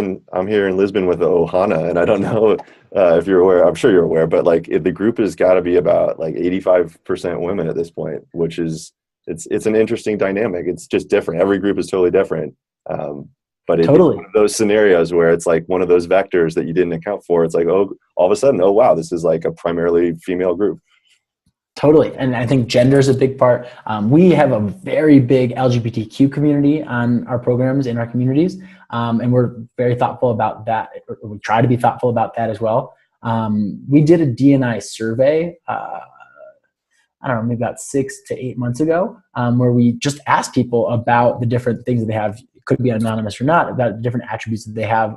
here in Lisbon with the Ohana, and I don't know if you're aware. I'm sure you're aware, but the group has got to be about 85% women at this point, which is it's an interesting dynamic. It's just different. Every group is totally different. But it's totally one of those scenarios where it's one of those vectors that you didn't account for. It's all of a sudden, oh wow, this is a primarily female group. Totally. And I think gender is a big part. We have a very big LGBTQ community on our programs in our communities. And we're very thoughtful about that. We try to be thoughtful about that as well. We did a D&I survey I don't know, maybe about 6 to 8 months ago, where we just asked people about the different things that they have. It could be anonymous or not, about the different attributes that they have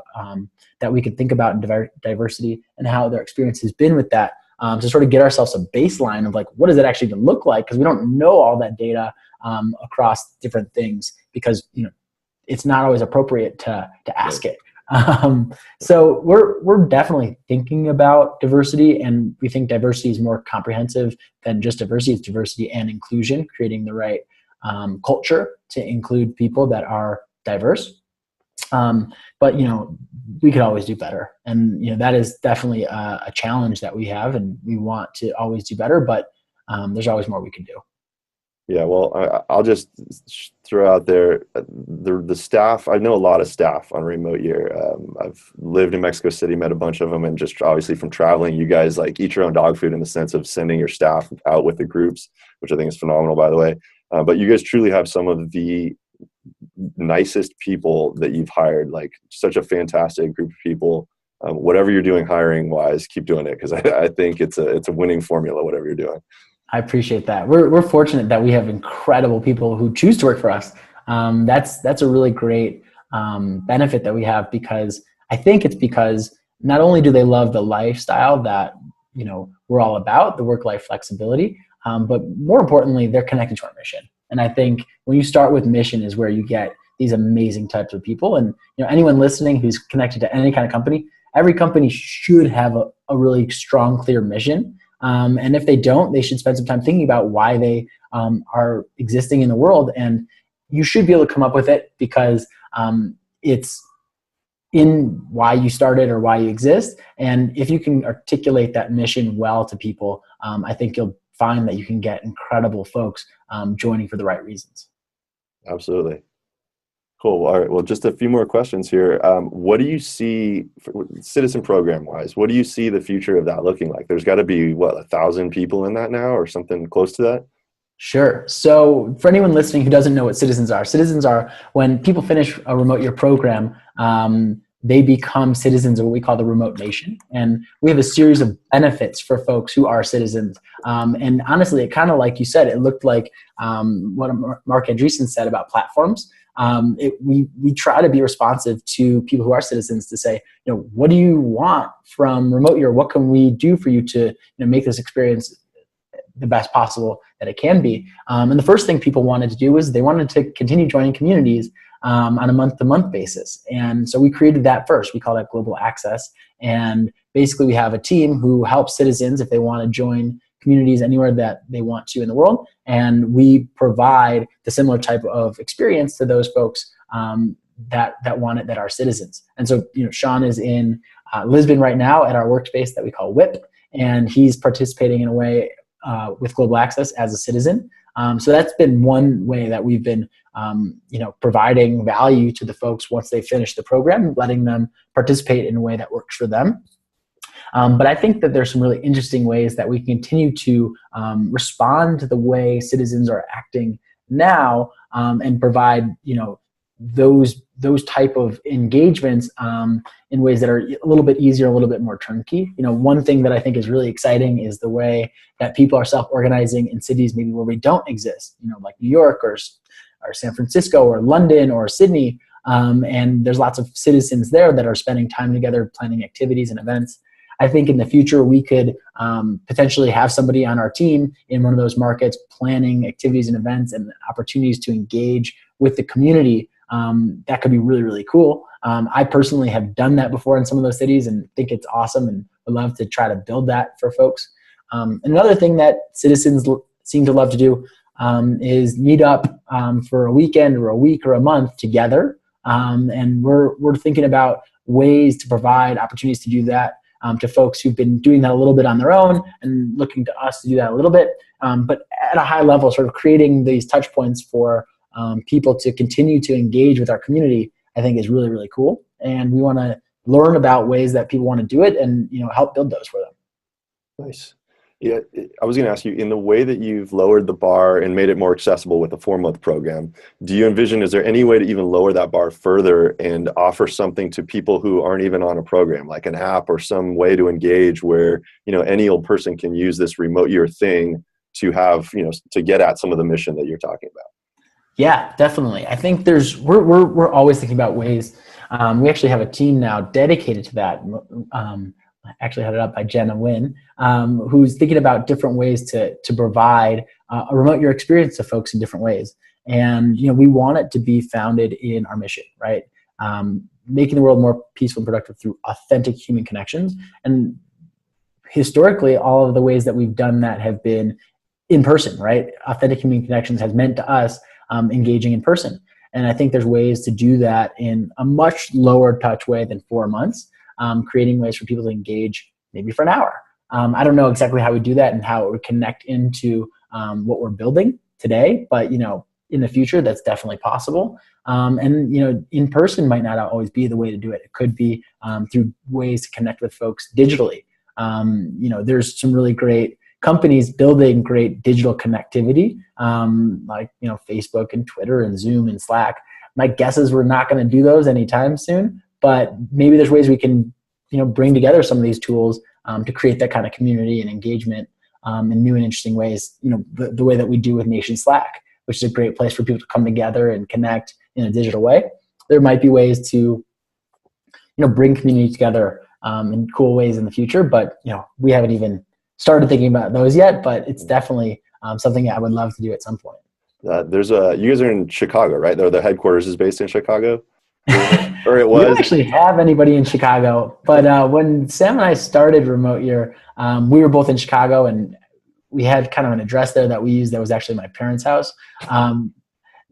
that we could think about in diversity and how their experience has been with that, to sort of get ourselves a baseline of like, what does it actually even look like? Because we don't know all that data across different things, because it's not always appropriate to ask it. So we're definitely thinking about diversity, and we think diversity is more comprehensive than just diversity. It's diversity and inclusion, creating the right culture to include people that are diverse. But we could always do better, and that is definitely a challenge that we have, and we want to always do better. But there's always more we can do. Yeah, well, I'll just throw out there the staff. I know a lot of staff on Remote Year. I've lived in Mexico City, met a bunch of them, and just obviously from traveling, you guys like eat your own dog food in the sense of sending your staff out with the groups, which I think is phenomenal, by the way. But you guys truly have some of the nicest people that you've hired, like such a fantastic group of people. Whatever you're doing hiring wise, keep doing it, because I think it's a winning formula, whatever you're doing. I appreciate that. We're fortunate that we have incredible people who choose to work for us. That's a really great benefit that we have, because I think it's because not only do they love the lifestyle that we're all about, the work-life flexibility, but more importantly, they're connected to our mission. And I think when you start with mission is where you get these amazing types of people. And anyone listening who's connected to any kind of company, every company should have a really strong, clear mission. And if they don't, they should spend some time thinking about why they are existing in the world. And you should be able to come up with it, because it's in why you started or why you exist. And if you can articulate that mission well to people, I think you'll find that you can get incredible folks joining for the right reasons. Absolutely. Cool. All right. Well, just a few more questions here. What do you see citizen program wise? What do you see the future of that looking like? There's got to be 1,000 people in that now, or something close to that? Sure. So for anyone listening who doesn't know what citizens are when people finish a Remote Year program, they become citizens of what we call the remote nation. And we have a series of benefits for folks who are citizens. And honestly, it kind of, like you said, it looked like what Mark Andreessen said about platforms. We try to be responsive to people who are citizens to say, what do you want from Remote Year? What can we do for you to make this experience the best possible that it can be? And the first thing people wanted to do was they wanted to continue joining communities on a month-to-month basis. And so we created that first. We call that Global Access. And basically we have a team who helps citizens if they want to join communities anywhere that they want to in the world. And we provide the similar type of experience to those folks that want it, that are citizens. And so, Sean is in Lisbon right now at our workspace that we call WIP, and he's participating in a way with Global Access as a citizen. So that's been one way that we've been, providing value to the folks once they finish the program, letting them participate in a way that works for them. But I think that there's some really interesting ways that we continue to respond to the way citizens are acting now, and provide, those type of engagements in ways that are a little bit easier, a little bit more turnkey. One thing that I think is really exciting is the way that people are self-organizing in cities maybe where we don't exist, like New York or San Francisco or London or Sydney. And there's lots of citizens there that are spending time together, planning activities and events. I think in the future we could potentially have somebody on our team in one of those markets planning activities and events and opportunities to engage with the community. That could be really, really cool. I personally have done that before in some of those cities and think it's awesome, and would love to try to build that for folks. Another thing that citizens seem to love to do is meet up for a weekend or a week or a month together. And we're thinking about ways to provide opportunities to do that to folks who've been doing that a little bit on their own and looking to us to do that a little bit. But at a high level, sort of creating these touch points for people to continue to engage with our community, I think is really, really cool. And we want to learn about ways that people want to do it and, help build those for them. Nice. Yeah, I was going to ask you, in the way that you've lowered the bar and made it more accessible with a 4-month program, do you envision, is there any way to even lower that bar further and offer something to people who aren't even on a program, like an app or some way to engage where, any old person can use this Remote Year thing to have, to get at some of the mission that you're talking about? Yeah, definitely. I think we're always thinking about ways. We actually have a team now dedicated to that. Actually headed up by Jenna Wynn, who's thinking about different ways to provide a remote year experience to folks in different ways. And, we want it to be founded in our mission, right? Making the world more peaceful and productive through authentic human connections. And historically, all of the ways that we've done that have been in person, right? Authentic human connections has meant to us engaging in person. And I think there's ways to do that in a much lower touch way than 4 months, creating ways for people to engage maybe for an hour. I don't know exactly how we do that and how it would connect into what we're building today, but in the future, that's definitely possible. And in person might not always be the way to do it. It could be through ways to connect with folks digitally. There's some really great companies building great digital connectivity, like Facebook and Twitter and Zoom and Slack. My guess is we're not going to do those anytime soon, but maybe there's ways we can bring together some of these tools to create that kind of community and engagement in new and interesting ways. The way that we do with Nation Slack, which is a great place for people to come together and connect in a digital way. There might be ways to bring community together in cool ways in the future, but we haven't even started thinking about those yet, but it's definitely something I would love to do at some point. You guys are in Chicago, right? The headquarters is based in Chicago? Or it was? We don't actually have anybody in Chicago, but when Sam and I started Remote Year, we were both in Chicago, and we had kind of an address there that we used that was actually my parents' house.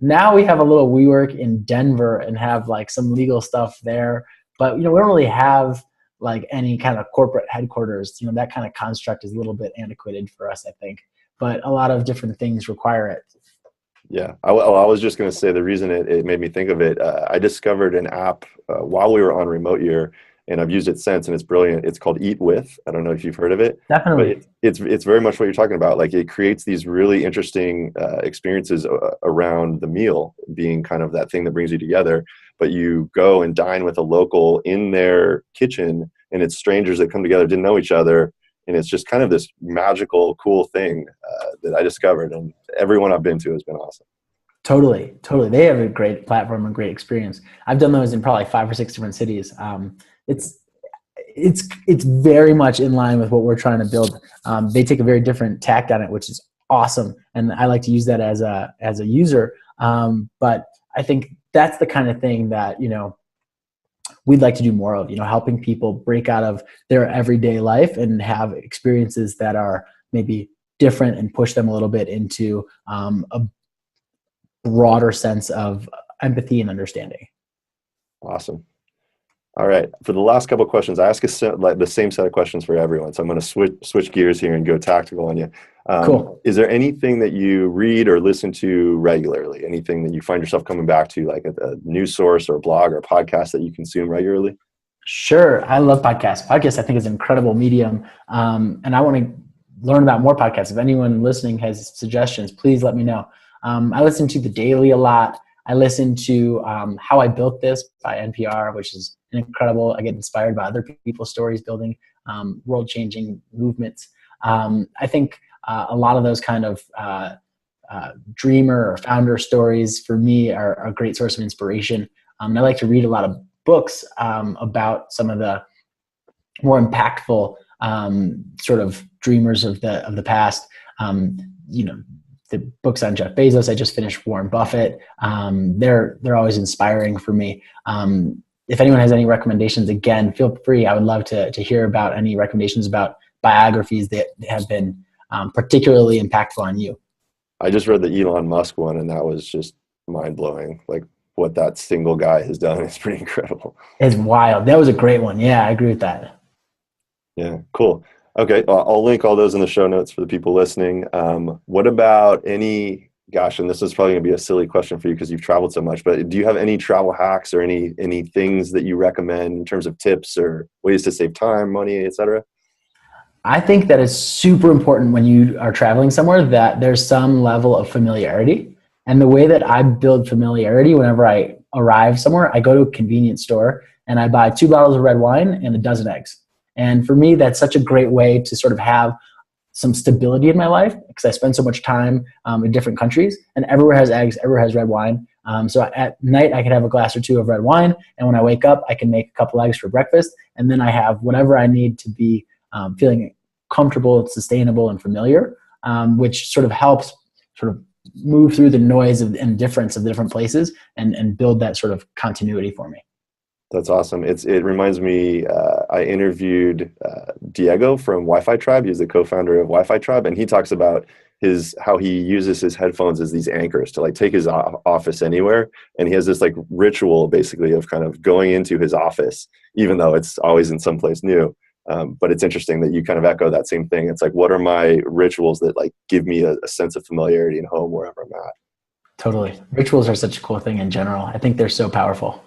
Now we have a little WeWork in Denver and have like some legal stuff there, but we don't really have like any kind of corporate headquarters. That kind of construct is a little bit antiquated for us, I think, but a lot of different things require it. Yeah, I was just going to say the reason it made me think of it, I discovered an app while we were on Remote Year, and I've used it since, and it's brilliant. It's called Eat With. I don't know if you've heard of it. Definitely. But it's very much what you're talking about. Like, it creates these really interesting experiences around the meal being kind of that thing that brings you together. But you go and dine with a local in their kitchen, and it's strangers that come together, didn't know each other. And it's just kind of this magical, cool thing that I discovered. And everyone I've been to has been awesome. Totally. They have a great platform and great experience. I've done those in probably 5 or 6 different cities. It's very much in line with what we're trying to build. They take a very different tact on it, which is awesome. And I like to use that as a user. But I think that's the kind of thing that, we'd like to do more of, helping people break out of their everyday life and have experiences that are maybe different and push them a little bit into a broader sense of empathy and understanding. Awesome. All right. For the last couple of questions, I ask the same set of questions for everyone. So I'm going to switch gears here and go tactical on you. Cool. Is there anything that you read or listen to regularly? Anything that you find yourself coming back to, like a news source or a blog or a podcast that you consume regularly? Sure. I love podcasts. Podcasts, I think, is an incredible medium. And I want to learn about more podcasts. If anyone listening has suggestions, please let me know. I listen to The Daily a lot. I listen to How I Built This by NPR, which is incredible. I get inspired by other people's stories building world-changing movements. I think a lot of those kind of dreamer or founder stories for me are a great source of inspiration. And I like to read a lot of books about some of the more impactful sort of dreamers of the past. The books on Jeff Bezos. I just finished Warren Buffett. They're always inspiring for me. If anyone has any recommendations, again, feel free. I would love to hear about any recommendations about biographies that have been particularly impactful on you. I just read the Elon Musk one, and that was just mind-blowing. Like, what that single guy has done is pretty incredible. It's wild. That was a great one. Yeah, I agree with that. Yeah, cool. Okay, I'll link all those in the show notes for the people listening. What about and this is probably going to be a silly question for you because you've traveled so much, but do you have any travel hacks or any things that you recommend in terms of tips or ways to save time, money, etc.? I think that it's super important when you are traveling somewhere that there's some level of familiarity. And the way that I build familiarity whenever I arrive somewhere, I go to a convenience store and I buy 2 bottles of red wine and a dozen eggs. And for me, that's such a great way to sort of have some stability in my life because I spend so much time in different countries, and everywhere has eggs, everywhere has red wine. So at night I can have a glass or two of red wine, and when I wake up I can make a couple eggs for breakfast, and then I have whatever I need to be feeling comfortable, sustainable, and familiar, which sort of helps sort of move through the noise and difference of the different places and build that sort of continuity for me. That's awesome. It reminds me, I interviewed Diego from Wi-Fi Tribe. He's the co-founder of Wi-Fi Tribe, and he talks about how he uses his headphones as these anchors to like take his office anywhere. And he has this like ritual basically of kind of going into his office, even though it's always in someplace new. But it's interesting that you kind of echo that same thing. It's like, what are my rituals that like give me a sense of familiarity and home wherever I'm at? Totally. Rituals are such a cool thing in general. I think they're so powerful.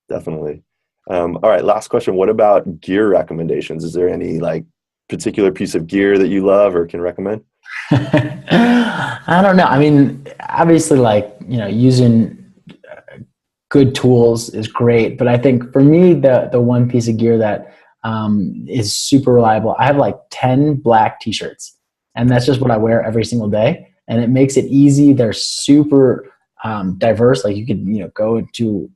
Definitely. All right, last question. What about gear recommendations? Is there any like particular piece of gear that you love or can recommend? I don't know. I mean, obviously, like, using good tools is great, but I think for me, the one piece of gear that is super reliable, I have like 10 black t-shirts, and that's just what I wear every single day. And it makes it easy. They're super diverse. Like you could, go to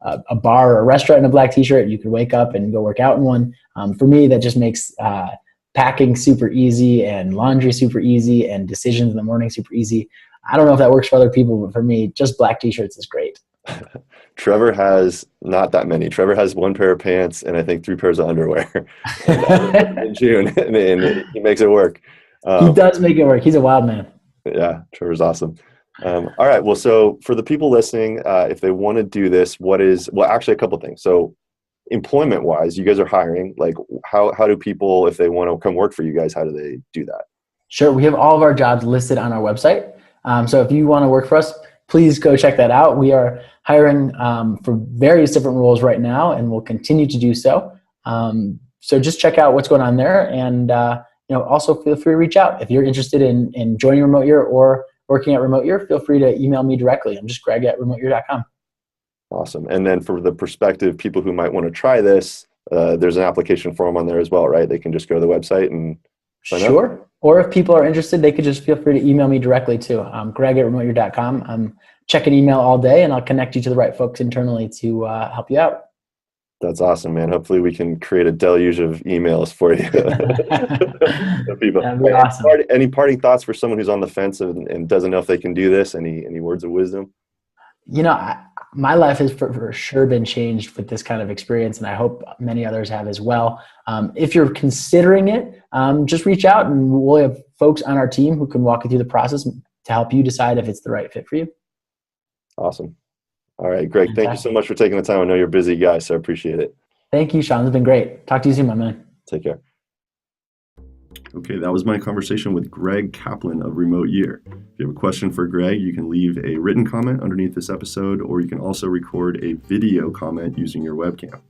a bar or a restaurant in a black t-shirt. You could wake up and go work out in one. For me, that just makes packing super easy and laundry super easy and decisions in the morning super easy. I don't know if that works for other people, but for me, just black t-shirts is great. Trevor has not that many. Trevor has one pair of pants and I think 3 pairs of underwear in June, and he makes it work. He does make it work. He's a wild man. Yeah, Trevor's awesome. All right. Well, so for the people listening, if they want to do this, actually a couple of things. So employment wise, you guys are hiring, like how do people, if they want to come work for you guys, how do they do that? Sure. We have all of our jobs listed on our website. So if you want to work for us, please go check that out. We are hiring for various different roles right now, and we'll continue to do so. So just check out what's going on there. And, also feel free to reach out. If you're interested in joining Remote Year or working at Remote Year, feel free to email me directly. I'm just greg@remoteyear.com. Awesome. And then for the prospective people who might want to try this, there's an application form on there as well, right? They can just go to the website and sign up. Sure. Or if people are interested, they could just feel free to email me directly too. greg@remoteyear.com. I'm checking email all day, and I'll connect you to the right folks internally to help you out. That's awesome, man. Hopefully we can create a deluge of emails for you. People. That'd be awesome. Any parting thoughts for someone who's on the fence and doesn't know if they can do this? Any words of wisdom? My life has for sure been changed with this kind of experience, and I hope many others have as well. If you're considering it, just reach out, and we'll have folks on our team who can walk you through the process to help you decide if it's the right fit for you. Awesome. All right, Greg, thank you so much for taking the time. I know you're a busy guy, so I appreciate it. Thank you, Sean. It's been great. Talk to you soon, my man. Take care. Okay, that was my conversation with Greg Caplan of Remote Year. If you have a question for Greg, you can leave a written comment underneath this episode, or you can also record a video comment using your webcam.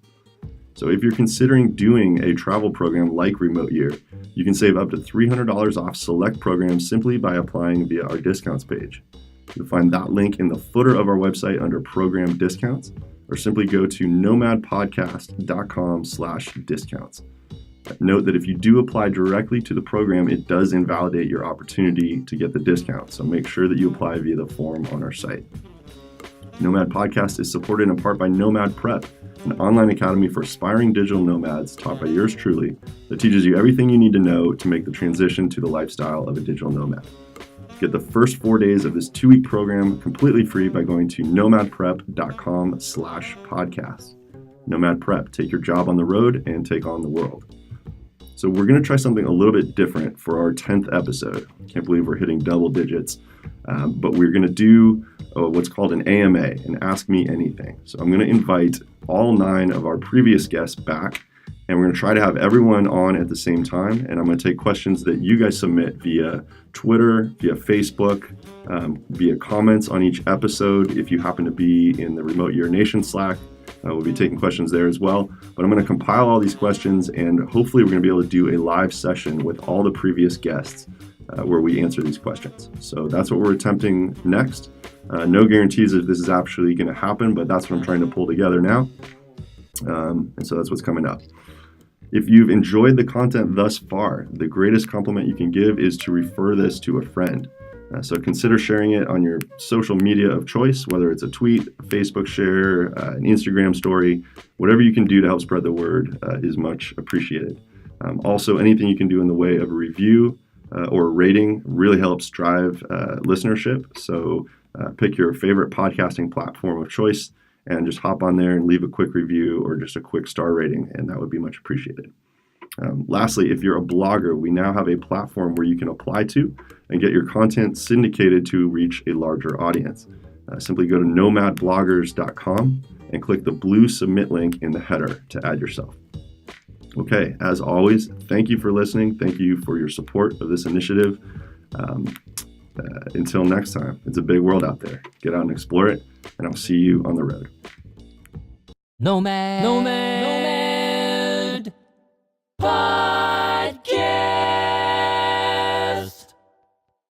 So if you're considering doing a travel program like Remote Year, you can save up to $300 off select programs simply by applying via our discounts page. You'll find that link in the footer of our website under program discounts, or simply go to nomadpodcast.com/discounts. Note that if you do apply directly to the program, it does invalidate your opportunity to get the discount. So make sure that you apply via the form on our site. Nomad Podcast is supported in part by Nomad Prep, an online academy for aspiring digital nomads taught by yours truly that teaches you everything you need to know to make the transition to the lifestyle of a digital nomad. Get the first 4 days of this 2-week program completely free by going to nomadprep.com/podcast. Nomad Prep, take your job on the road and take on the world. So we're going to try something a little bit different for our 10th episode. Can't believe we're hitting double digits, but we're going to do what's called an AMA, an Ask Me Anything. So I'm going to invite all 9 of our previous guests back, and we're going to try to have everyone on at the same time. And I'm going to take questions that you guys submit via Twitter, via Facebook, via comments on each episode. If you happen to be in the Remote Year Nation Slack, we'll be taking questions there as well. But I'm going to compile all these questions, and hopefully we're going to be able to do a live session with all the previous guests where we answer these questions. So that's what we're attempting next. No guarantees if this is actually going to happen, but that's what I'm trying to pull together now. And so that's what's coming up. If you've enjoyed the content thus far, the greatest compliment you can give is to refer this to a friend. So consider sharing it on your social media of choice, whether it's a tweet, a Facebook share, an Instagram story. Whatever you can do to help spread the word is much appreciated. Also, anything you can do in the way of a review or a rating really helps drive listenership. So pick your favorite podcasting platform of choice and just hop on there and leave a quick review or just a quick star rating, and that would be much appreciated. Lastly, if you're a blogger, we now have a platform where you can apply to and get your content syndicated to reach a larger audience. Simply go to nomadbloggers.com and click the blue submit link in the header to add yourself. Okay, as always, thank you for listening. Thank you for your support of this initiative. Until next time, it's a big world out there. Get out and explore it, and I'll see you on the road. Nomad.